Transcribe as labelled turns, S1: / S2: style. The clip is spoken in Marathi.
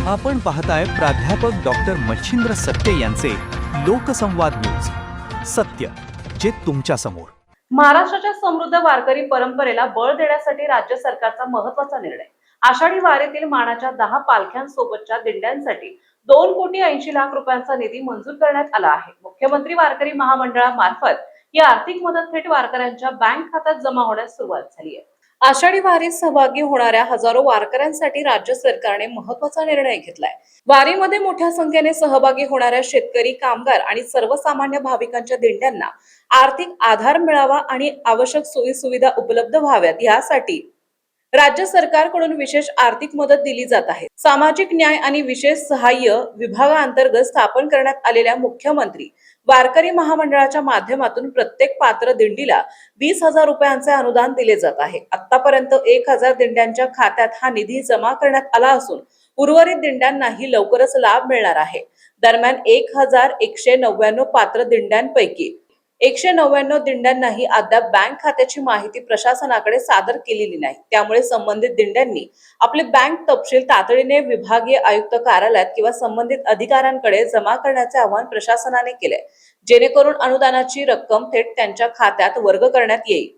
S1: आपण पाहताय प्राध्यापक डॉक्टर मच्छिंद्र सत्य यांचे लोकसंवाद न्यूज. सत्य जे तुमच्या समोर.
S2: महाराष्ट्राच्या समृद्ध वारकरी परंपरेला बळ देण्यासाठी राज्य सरकारचा महत्त्वाचा निर्णय. आषाढी वारीतील मानाच्या 10 पालख्यांसोबतच्या दिंड्यांसाठी 2,80,00,000 रुपयांचा निधी मंजूर करण्यात आला आहे. मुख्यमंत्री वारकरी महामंडळामार्फत ही आर्थिक मदत थेट वारकऱ्यांच्या बँक खात्यात जमा होण्यास सुरुवात झाली आहे. आषाढी वारीत सहभागी होणाऱ्या हजारो वारकऱ्यांसाठी राज्य सरकारने महत्त्वाचा निर्णय घेतलाय. वारीमध्ये मोठ्या संख्येने सहभागी होणाऱ्या शेतकरी, कामगार आणि सर्वसामान्य भाविकांच्या दिंड्यांना आर्थिक आधार मिळावा आणि आवश्यक सोयी सुविधा उपलब्ध व्हाव्यात यासाठी राज्य सरकारकडून विशेष आर्थिक मदत दिली जात आहे. सामाजिक न्याय आणि विशेष सहाय्य विभागाअंतर्गत स्थापन करण्यात आलेल्या मुख्यमंत्री वारकरी महामंडळाच्या माध्यमातून प्रत्येक पात्र दिंडीला 20,000 रुपयांचे अनुदान दिले जात आहे. आतापर्यंत 1,000 दिंड्यांच्या खात्यात हा निधी जमा करण्यात आला असून उर्वरित दिंड्यांनाही लवकरच लाभ मिळणार आहे. दरम्यान 1,199 पात्र दिंड्यांपैकी 199 दिंड्यांनाही अद्याप बँक खात्याची माहिती प्रशासनाकडे सादर केलेली नाही. त्यामुळे संबंधित दिंड्यांनी आपले बँक तपशील तातडीने विभागीय आयुक्त कार्यालयात किंवा संबंधित अधिकाऱ्यांकडे जमा करण्याचे आवाहन प्रशासनाने केले, जेणेकरून अनुदानाची रक्कम थेट त्यांच्या खात्यात वर्ग करण्यात येईल.